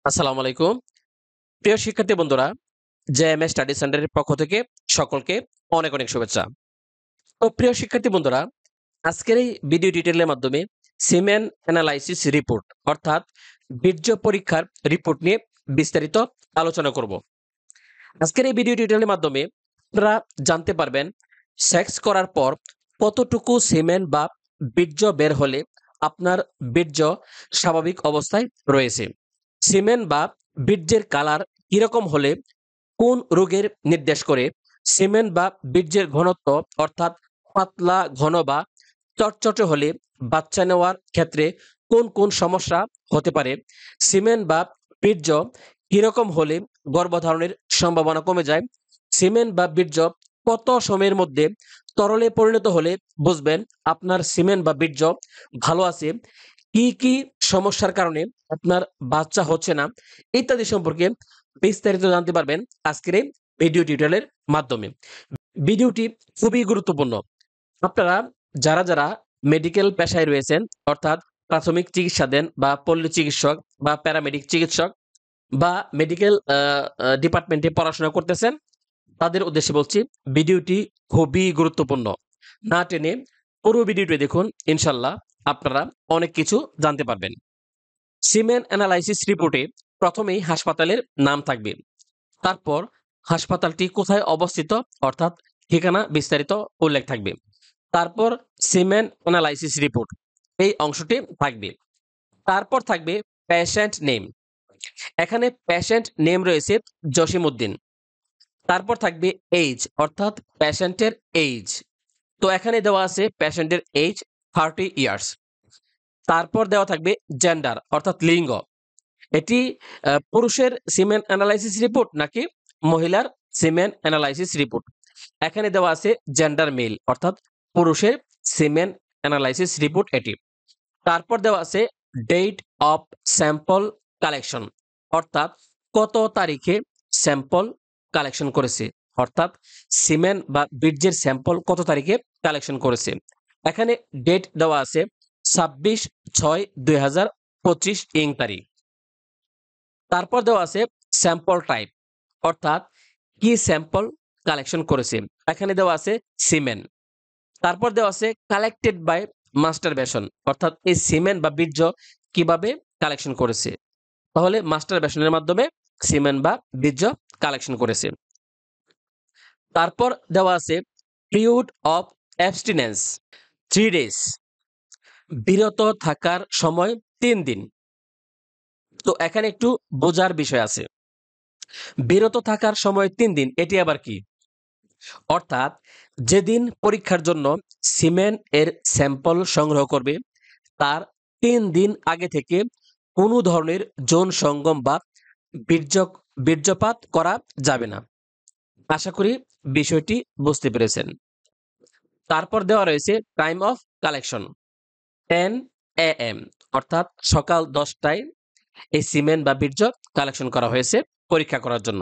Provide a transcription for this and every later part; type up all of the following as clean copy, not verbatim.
আসসালামু আলাইকুম। প্রিয় শিক্ষার্থী বন্ধুরা, জেএমএস স্টাডি সেন্টারের পক্ষ থেকে সকলকে অনেক অনেক শুভেচ্ছা। তো প্রিয় শিক্ষার্থী বন্ধুরা, আজকের এই ভিডিও টিউটোরিয়ালের মাধ্যমে সিমেন অ্যানালাইসিস রিপোর্ট অর্থাৎ বীর্য পরীক্ষার রিপোর্ট নিয়ে বিস্তারিত আলোচনা করব। আজকের এই ভিডিও টিউটোরিয়ালের মাধ্যমে আপনারা জানতে পারবেন সেক্স করার পর কতটুকু সিমেন বা বীর্য বের হলে আপনার বীর্য স্বাভাবিক অবস্থায় রয়েছে। সিমেন বা বীর্যের কালার কিরকম হলে কোন রোগের নির্দেশ করে, সিমেন্ট বা বীর্যের ঘনত্ব অর্থাৎ পাতলা ঘন বা চটচটে হলে বাচ্চা নেওয়ার ক্ষেত্রে কোন কোন সমস্যা হতে পারে, সিমেন্ট বা বীর্য কিরকম হলে গর্ভধারণের সম্ভাবনা কমে যায়, সিমেন্ট বা বীর্য কত সময়ের মধ্যে তরলে পরিণত হলে বুঝবেন আপনার সিমেন্ট বা বীর্য ভালো আছে, কি কি সমস্যার কারণে আপনার বাচ্চা হচ্ছে না ইত্যাদি সম্পর্কে বিস্তারিত জানতে পারবেন আজকের এই ভিডিও টিউটোরিয়ালের মাধ্যমে। ভিডিওটি খুবই গুরুত্বপূর্ণ। আপনারা যারা যারা মেডিকেল পেশায় রয়েছেন অর্থাৎ প্রাথমিক চিকিৎসা দেন বা পল্লী চিকিৎসক বা প্যারামেডিক চিকিৎসক বা মেডিকেল ডিপার্টমেন্টে পড়াশোনা করতেছেন, তাদের উদ্দেশ্যে বলছি ভিডিওটি খুবই গুরুত্বপূর্ণ। না টেনে পুরো ভিডিওটি দেখুন, ইনশাল্লাহ আপনারা অনেক কিছু জানতে পারবেন। সিমেন অ্যানালাইসিস রিপোর্টে প্রথমেই হাসপাতালের নাম থাকবে, তারপর হাসপাতালটি কোথায় অবস্থিত অর্থাৎ ঠিকানা বিস্তারিত উল্লেখ থাকবে, তারপর সিমেন অ্যানালাইসিস রিপোর্ট এই অংশটি থাকবে, তারপর থাকবে পেশেন্ট নেম। এখানে পেশেন্ট নেম রয়েছে জসিমউদ্দিন। তারপর থাকবে এইজ অর্থাৎ পেশেন্টের এইজ, তো এখানে দেওয়া আছে পেশেন্টের এইজ 30 ইয়ার্স। তারপর দেওয়া থাকবে জেন্ডার অর্থাৎ লিঙ্গ, এটি পুরুষের সিমেন অ্যানালাইসিস রিপোর্ট নাকি মহিলার সিমেন অ্যানালাইসিস রিপোর্ট। এখানে দেওয়া আছে জেন্ডার মেল অর্থাৎ পুরুষের সিমেন অ্যানালাইসিস রিপোর্ট এটি। তারপর দেওয়া আছে ডেট অফ স্যাম্পল কালেকশন অর্থাৎ কত তারিখে স্যাম্পল কালেকশন করেছে, অর্থাৎ সিমেন বা বীর্যের স্যাম্পল কত তারিখে কালেকশন করেছে। এখানে ডেট দেওয়া আছে 26/6/2025 ইং তারিখ। তারপর দেওয়া আছে স্যাম্পল টাইপ অর্থাৎ কি স্যাম্পল কালেকশন করেছে, এখানে দেওয়া আছে সিমেন। তারপর দেওয়া আছে কালেক্টেড বাই মাস্টারবেশন অর্থাৎ এই সিমেন বা বীর্য কিভাবে কালেকশন করেছে, তাহলে মাস্টারবেশনের মাধ্যমে সিমেন বা বীর্য কালেকশন করেছে। তারপর দেওয়া আছে পিরিয়ড অফ অ্যাবস্টিনেন্স 3 ডেজ, বিরত থাকার সময় 3 দিন। তো এখানে একটু বোঝার বিষয় আছে, বিরত থাকার সময় 3 দিন এটি আবার কি, অর্থাৎ যেদিন পরীক্ষার জন্য সিমেন এর স্যাম্পল সংগ্রহ করবে তার 3 দিন আগে থেকে কোনো ধরনের যৌন সঙ্গম বা বীর্য বীর্যপাত করা যাবে না। আশা করি বিষয়টি বুঝতে পেরেছেন। তারপর দেওয়া রয়েছে টাইম অফ কালেকশন 10 AM অর্থাৎ সকাল 10টায় এই সিমেন বা বীর্য কালেকশন করা হয়েছে পরীক্ষা করার জন্য।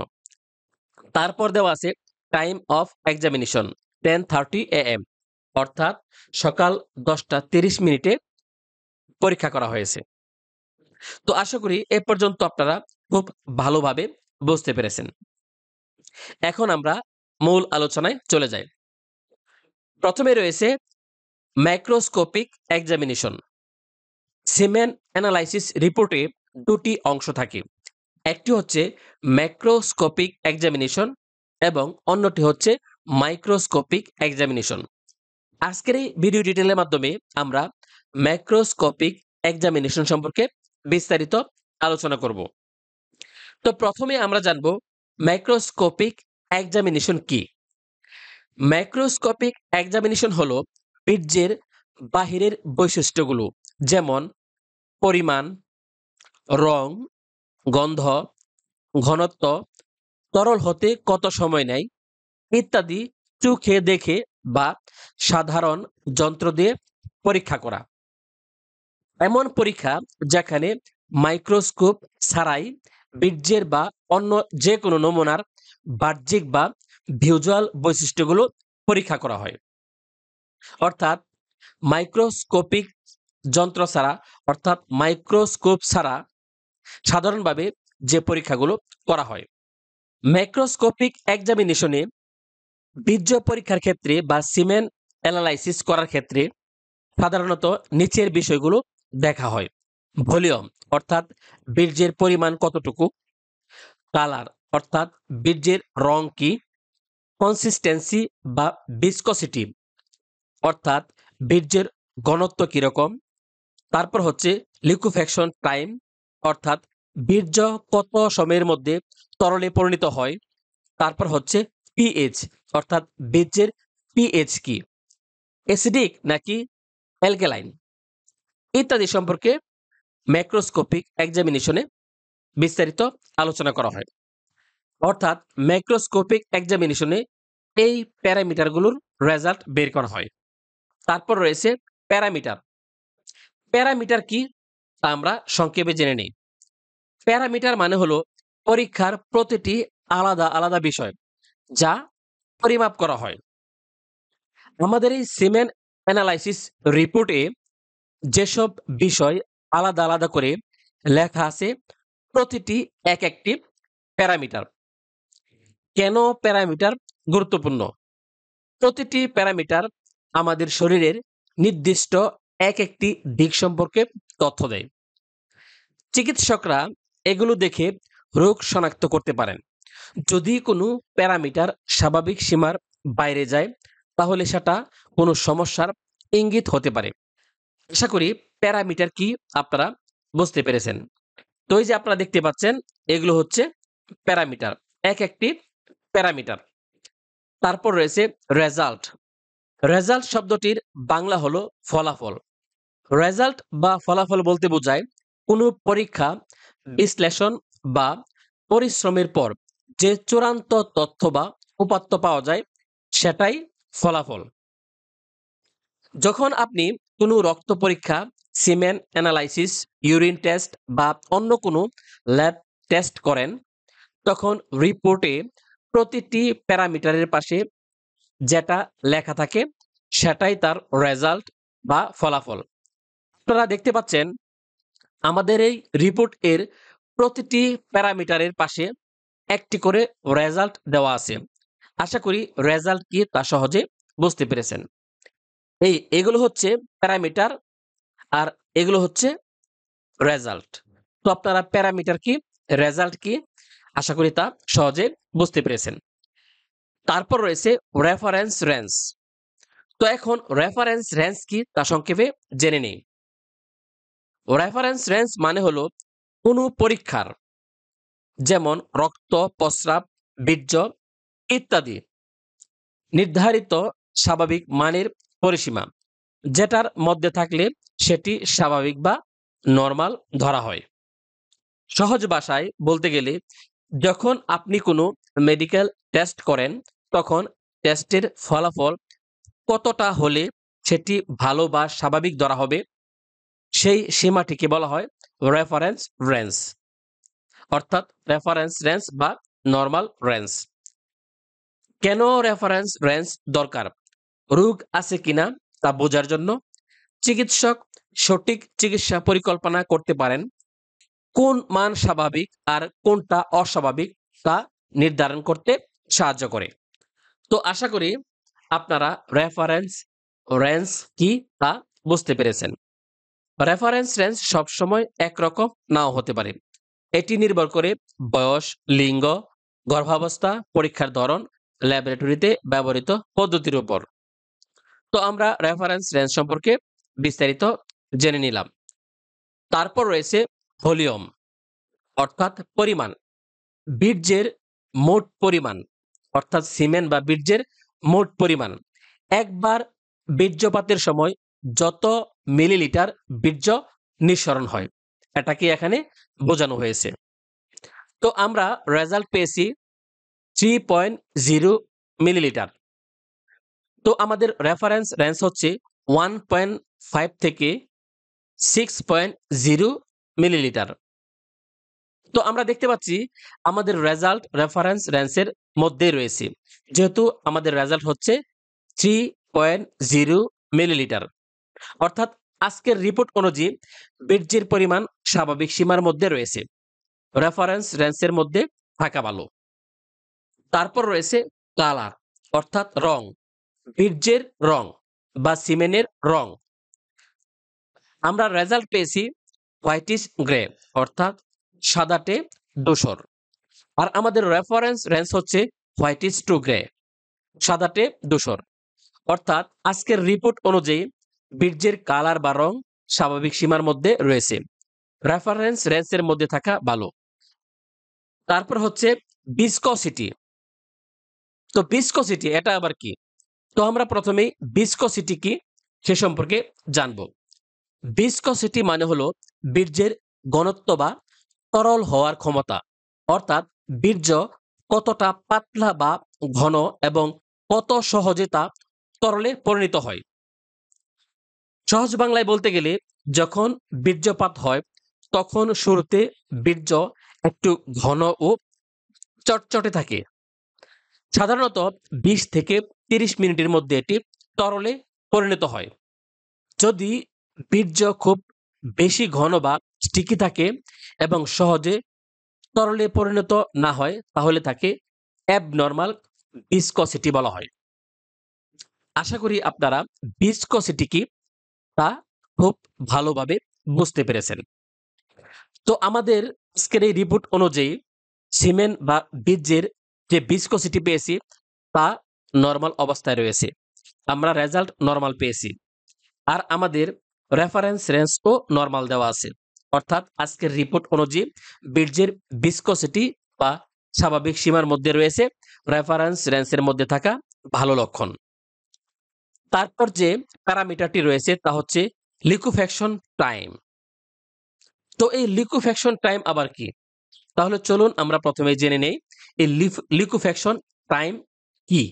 তারপর দেওয়া আছে টাইম অফ এক্সামিনেশন 10:30 AM অর্থাৎ সকাল 10:30 পরীক্ষা করা হয়েছে। তো আশা করি এ পর্যন্ত আপনারা খুব ভালোভাবে বুঝতে পেরেছেন। এখন আমরা মূল আলোচনায় চলে যাই। প্রথমে রয়েছে মাইক্রোস্কোপিক এক্সামিনেশন। সিমেন অ্যানালাইসিস রিপোর্টে দুটি অংশ থাকে, একটি হচ্ছে ম্যাক্রোস্কোপিক এক্সামিনেশন এবং অন্যটি হচ্ছে মাইক্রোস্কোপিক এক্সামিনেশন। আজকের এই ভিডিও ডিটেইলের মাধ্যমে আমরা ম্যাক্রোস্কোপিক এক্সামিনেশন সম্পর্কে বিস্তারিত আলোচনা করব। তো প্রথমে আমরা জানব ম্যাক্রোস্কোপিক এক্সামিনেশন কি। ম্যাক্রোস্কোপিক এক্সামিনেশন হলো বীর্যের বাহিরের বৈশিষ্ট্যগুলো যেমন পরিমাণ, রং, গন্ধ, ঘনত্ব, তরল হতে কত সময় নেয় ইত্যাদি চোখে দেখে বা সাধারণ যন্ত্র দিয়ে পরীক্ষা করা। এমন পরীক্ষা যেখানে মাইক্রোস্কোপ ছাড়াই বীর্যের বা অন্য যে কোনো নমুনার বাহ্যিক বা ভিজুয়াল বৈশিষ্ট্যগুলো পরীক্ষা করা হয়। অর্থাৎ মাইক্রোস্কোপিক যন্ত্র ছাড়া অর্থাৎ মাইক্রোস্কোপ ছাড়া সাধারণভাবে যে পরীক্ষাগুলো করা হয়। ম্যাক্রোস্কোপিক এক্সামিনেশনে বীর্য পরীক্ষার ক্ষেত্রে বা সিমেন অ্যানালাইসিস করার ক্ষেত্রে সাধারণত নিচের বিষয়গুলো দেখা হয়। ভলিউম অর্থাৎ বীর্যের পরিমাণ কতটুকু, কালার অর্থাৎ বীর্যের রং কি, কনসিস্টেন্সি বা ভিসকসিটি অর্থাৎ বীর্যের ঘনত্ব কিরকম, তারপর হচ্ছে লিকুইফ্যাকশন টাইম অর্থাৎ বীর্য কত সময়ের মধ্যে তরলে পরিণত হয়, তারপর হচ্ছে পিএইচ অর্থাৎ বীর্যের পিএইচ কি, অ্যাসিডিক নাকি অ্যালকালাইন ইত্যাদি সম্পর্কে ম্যাক্রোস্কোপিক এক্সামিনেশনে বিস্তারিত আলোচনা করা হয়। অর্থাৎ ম্যাক্রোস্কোপিক এক্সামিনেশনে এই প্যারামিটারগুলোর রেজাল্ট বের করা হয়। তারপর রয়েছে প্যারামিটার। প্যারামিটার কি তা আমরা সংক্ষেপে জেনে নিই। প্যারামিটার মানে হলো পরীক্ষার প্রতিটি আলাদা আলাদা বিষয় যা পরিমাপ করা হয়। আমাদের এই সিমেন অ্যানালাইসিস রিপোর্টে যেসব বিষয় আলাদা আলাদা করে লেখা আছে প্রতিটি এক একটি প্যারামিটার। কেন প্যারামিটার গুরুত্বপূর্ণ? প্রতিটি প্যারামিটার আমাদের শরীরের নির্দিষ্ট এক একটি দিক সম্পর্কে তথ্য দেয়। চিকিৎসকরা এগুলো দেখে রোগ শনাক্ত করতে পারেন। যদি কোনো প্যারামিটার স্বাভাবিক সীমার বাইরে যায় তাহলে সেটা কোনো সমস্যার ইঙ্গিত হতে পারে। আশা করি প্যারামিটার কি আপনারা বুঝতে পেরেছেন। তো এই যে আপনারা দেখতে পাচ্ছেন এগুলো হচ্ছে প্যারামিটার, এক একটি প্যারামিটার। তারপর রয়েছে রেজাল্ট। রেজাল্ট শব্দটির বাংলা হলো ফলাফল। রেজাল্ট বা ফলাফল বলতে বোঝায় কোনো পরীক্ষা বিশ্লেষণ বা পরিশ্রমের পর যে চূড়ান্ত তথ্য বা উপাত্ত পাওয়া যায় সেটাই ফলাফল। যখন আপনি কোনো রক্ত পরীক্ষা, সিমেন অ্যানালাইসিস, ইউরিন টেস্ট বা অন্য কোনো ল্যাব টেস্ট করেন তখন রিপোর্টে প্রতিটি প্যারামিটারের পাশে যেটা লেখা থাকে সেটাই তার রেজাল্ট বা ফলাফল। আপনারা দেখতে পাচ্ছেন আমাদের এই রিপোর্ট এর প্রতিটি প্যারামিটারের পাশে একটি করে রেজাল্ট দেওয়া আছে। আশা করি রেজাল্ট কি তা সহজে বুঝতে পেরেছেন। এগুলো হচ্ছে প্যারামিটার আর এগুলো হচ্ছে রেজাল্ট। তো আপনারা প্যারামিটার কি, রেজাল্ট কি আশা করি তা সহজে বুঝতে পেরেছেন। তারপর রয়েছে রেফারেন্স রেঞ্জ। তো এখন রেফারেন্স রেঞ্জ কি তা সংক্ষেপে জেনে নেই। রেফারেন্স রেঞ্জ মানে হলো কোনো পরীক্ষার যেমন রক্ত, প্রস্রাব, বীর্য ইত্যাদি নির্ধারিত স্বাভাবিক মানের পরিসীমা যেটার মধ্যে থাকলে সেটি স্বাভাবিক বা নরমাল ধরা হয়। সহজ ভাষায় বলতে গেলে যখন আপনি কোনো মেডিকেল টেস্ট করেন তখন টেস্টের ফলাফল কতটা হলে সেটি ভালো বা স্বাভাবিক ধরা হবে সেই সীমাটিকে বলা হয় রেফারেন্স রেঞ্জ অর্থাৎ রেফারেন্স রেঞ্জ বা নরমাল রেঞ্জ। কেন রেফারেন্স রেঞ্জ দরকার? রোগ আছে কিনা তা বোঝার জন্য, চিকিৎসক সঠিক চিকিৎসা পরিকল্পনা করতে পারেন, কোন মান স্বাভাবিক আর কোনটা অস্বাভাবিক তা নির্ধারণ করতে সাহায্য করে। তো আশা করি আপনারা রেফারেন্স রেঞ্জ কি তা বুঝতে পেরেছেন। রেফারেন্স রেঞ্জ সবসময় একরকম নাও হতে পারে। এটি নির্ভর করে বয়স, লিঙ্গ, গর্ভাবস্থা, পরীক্ষার ধরন, ল্যাবরেটরিতে ব্যবহৃত পদ্ধতির উপর। তো আমরা রেফারেন্স রেঞ্জ সম্পর্কে বিস্তারিত জেনে নিলাম। তারপর রয়েছে ভলিউম অর্থাৎ পরিমাণ। বীর্যের মোট পরিমাণ অর্থাৎ সিমেন বা বীর্যের মোট পরিমাণ। একবার বীর্যপাতের সময় যত মিলিলিটার বীর্য নিঃসরণ হয় এটাকে এখানে বোঝানো হয়েছে। তো আমরা রেজাল্ট পেয়েছি 3.0 মিলিলিটার। তো আমাদের রেফারেন্স রেঞ্জ হচ্ছে 1.5 থেকে 6.0 মিলিলিটার। তো আমরা দেখতে পাচ্ছি আমাদের রেজাল্ট রেফারেন্স রেঞ্জের মধ্যেই রয়েছে যেহেতু আমাদের রেজাল্ট হচ্ছে 3.0 মিলিলিটার। অর্থাৎ আজকের রিপোর্ট অনুযায়ী বীর্যের পরিমাণ স্বাভাবিক সীমার মধ্যে রয়েছে। রেফারেন্স রেঞ্জের মধ্যে থাকা ভালো। তারপর রয়েছে কালার অর্থাৎ রং, বীর্যের রং বা সিমেনের রং। আমরা রেজাল্ট পেয়েছি হোয়াইটিশ গ্রে অর্থাৎ সাদাটে ধূসর। আর আমাদের রেফারেন্স রেঞ্জ হচ্ছে হোয়াইটিশ টু গ্রে, সাদাটে ধূসর। অর্থাৎ আজকের রিপোর্ট অনুযায়ী বীর্যের কালার বা রং স্বাভাবিক সীমার মধ্যে রয়েছে, রেফারেন্স রেঞ্জের মধ্যে থাকা ভালো। তারপর হচ্ছে ভিসকসিটি। তো ভিসকসিটি এটা আবার কি? তো আমরা প্রথমেই ভিসকসিটি কি সে সম্পর্কে জানবো। ভিসকসিটি মানে হলো বীর্যের ঘনত্ব বা তরল হওয়ার ক্ষমতা, অর্থাৎ বীর্য কতটা পাতলা বা ঘন এবং কত সহজে তা তরলে পরিণত হয়। সহজ বাংলায় বলতে গেলে যখন বীর্যপাত হয় তখন শুরুতে বীর্য একটু ঘন ও চটচটে থাকে। সাধারণত ২০ থেকে ৩০ মিনিটের মধ্যে এটি তরলে পরিণত হয়। যদি বীর্য খুব বেশি ঘন বা স্টিকি থাকে এবং সহজে তরলে পরিণত না হয় তাহলে তাকে অ্যাবনর্মাল ভিসকসিটি বলা হয়। আশা করি আপনারা ভিসকসিটি কি তা খুব ভালোভাবে বুঝতে পেরেছেন। তো আমাদের আজকের এই রিপোর্ট অনুযায়ী সিমেন্ট বা বীর্যের যে ভিসকসিটি পেয়েছি তা নরমাল অবস্থায় রয়েছে। আমরা রেজাল্ট নরমাল পেয়েছি। আর আমাদের রেফারেন্স রেঞ্জও নরমাল দেওয়া আছে। অর্থাৎ আজকের রিপোর্ট অনুযায়ী বীর্যের ভিসকসিটি বা স্বাভাবিক সীমার মধ্যে রয়েছে, রেফারেন্স রেঞ্জের মধ্যে থাকা ভালো লক্ষণ। তারপর যে প্যারামিটারটি রয়েছে তা হচ্ছে লিকুইফ্যাকশন টাইম। তো এই লিকুইফ্যাকশন টাইম আবার কি? তাহলে চলুন আমরা প্রথমে জেনে নেই এই লিকুইফ্যাকশন টাইম কি।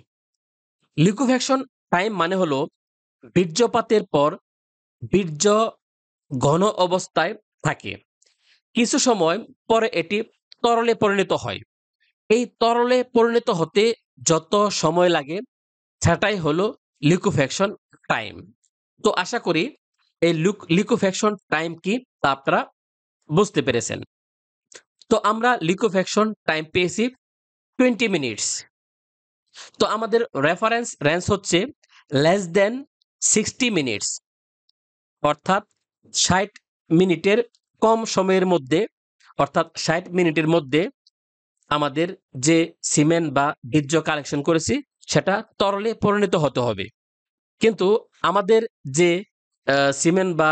লিকুইফ্যাকশন টাইম মানে হলো বীর্যপাতের পর বীর্য ঘন অবস্থায় থাকে, কিছু সময় পরে এটি তরলে পরিণত হয়। এই তরলে পরিণত হতে যত সময় লাগে সেটাই হলো লিকুইফ্যাকশন টাইম। তো আশা করি এই লিকুইফ্যাকশন টাইম কি তা আপনারা বুঝতে পেরেছেন। তো আমরা লিকুইফ্যাকশন টাইম পেয়েছি 20 মিনিটস। তো আমাদের রেফারেন্স রেঞ্জ হচ্ছে লেস দেন 60 মিনিটস, অর্থাৎ 60 মিনিটের কম সময়ের মধ্যে, অর্থাৎ 60 মিনিটের মধ্যে আমাদের যে সিমেন্ট বা বীর্য কালেকশন করেছি সেটা তরলে পরিণত হতে হবে। কিন্তু আমাদের যে সিমেন্ট বা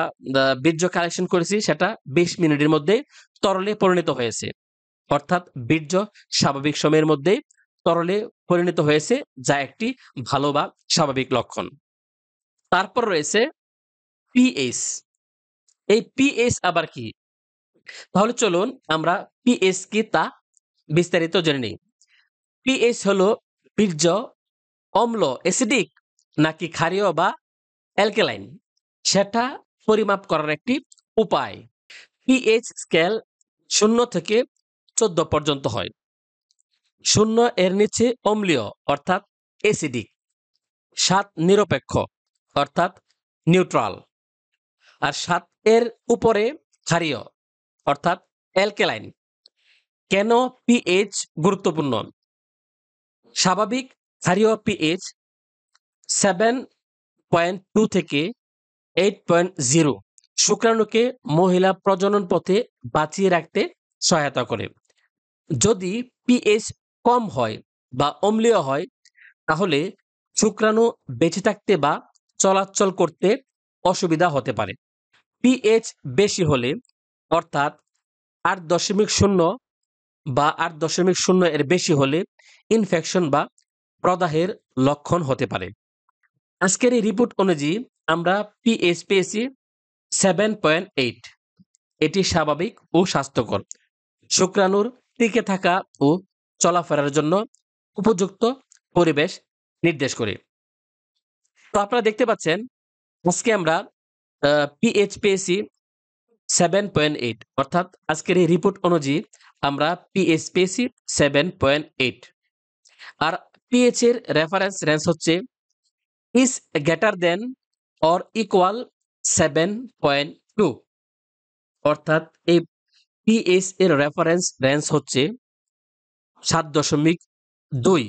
বীর্য কালেকশন করেছি সেটা 20 মিনিটের মধ্যে তরলে পরিণত হয়েছে। অর্থাৎ বীর্য স্বাভাবিক সময়ের মধ্যে তরলে পরিণত হয়েছে, যা একটি ভালো বা স্বাভাবিক লক্ষণ। তারপর রয়েছে পিএইচ। এই পিএইচ আবার কি? তাহলে চলুন আমরা পিএইচ কি তা বিস্তারিত জেনে নিই। পিএইচ হলো বীর্য অম্ল অ্যাসিডিক নাকি ক্ষারীয় বা অ্যালকালাইন সেটা পরিমাপ করার একটি উপায়। পিএইচ স্কেল 0 থেকে 14 পর্যন্ত হয়। 0 এর নিচে অম্লীয় অর্থাৎ অ্যাসিডিক, 7 নিরপেক্ষ অর্থাৎ নিউট্রাল, আর 7 এর উপরে ক্ষারীয় অর্থাৎ অ্যালকালাইন। কেন পিএইচ গুরুত্বপূর্ণ? স্বাভাবিক ক্ষারীয় পিএইচ 7.2 থেকে 8.0 শুক্রাণুকে মহিলা প্রজনন পথে বাঁচিয়ে রাখতে সহায়তা করে। যদি পিএইচ কম হয় বা অম্লীয় হয় তাহলে শুক্রাণু বেঁচে থাকতে বা চলাচল করতে অসুবিধা হতে পারে। পিএইচ বেশি হলে অর্থাৎ 8.0 বা 8.0 এর বেশি হলে ইনফেকশন বা প্রদাহের লক্ষণ হতে পারে। আজকের এই রিপোর্ট অনুযায়ী আমরা পিএইচ পেয়েছি 7.8। এটি স্বাভাবিক ও স্বাস্থ্যকর, শুক্রাণুর টিকে থাকা ও চলাফেরার জন্য উপযুক্ত পরিবেশ নির্দেশ করে। তো আপনারা দেখতে পাচ্ছেন আজকে আমরা পিএইচ পেয়েছি 7.8, অর্থাৎ আজকের এই রিপোর্ট অনুযায়ী আমরা পিএইচ পেয়েছি 7.8। আর পিএইচ এর রেফারেন্স রেঞ্জ হচ্ছে is greater than or equal 7.2, অর্থাৎ এই পিএইচ এর রেফারেন্স রেঞ্জ হচ্ছে 7.2,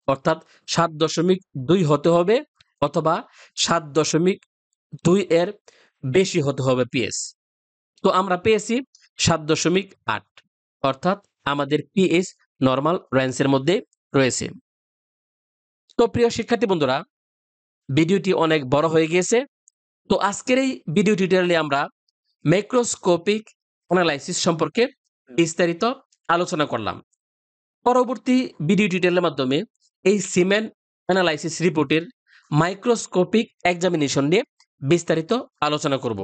অর্থাৎ 7.2 হতে হবে অথবা 7.2 এর বেশি হতে হবে পিএইচ। তো আমরা পেয়েছি 7.8, অর্থাৎ আমাদের পিএইচ নরমাল রেঞ্জের মধ্যে রয়েছে। তো প্রিয় শিক্ষার্থী বন্ধুরা, ভিডিওটি অনেক বড় হয়ে গিয়েছে। তো আজকের এই ভিডিও টিউটোরিয়ালে আমরা ম্যাক্রোস্কোপিক অ্যানালাইসিস সম্পর্কে বিস্তারিত আলোচনা করলাম। পরবর্তী ভিডিও টিউটোরিয়ালের মাধ্যমে এই সিমেন্ট অ্যানালাইসিস রিপোর্টের মাইক্রোস্কোপিক এক্সামিনেশন নিয়ে বিস্তারিত আলোচনা করব।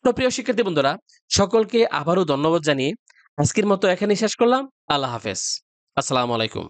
তো প্রিয় শিক্ষার্থী বন্ধুরা, সকলকে আবারও ধন্যবাদ জানিয়ে আজকের মতো এখানেই শেষ করলাম। আল্লাহ হাফেজ। আসসালামু আলাইকুম।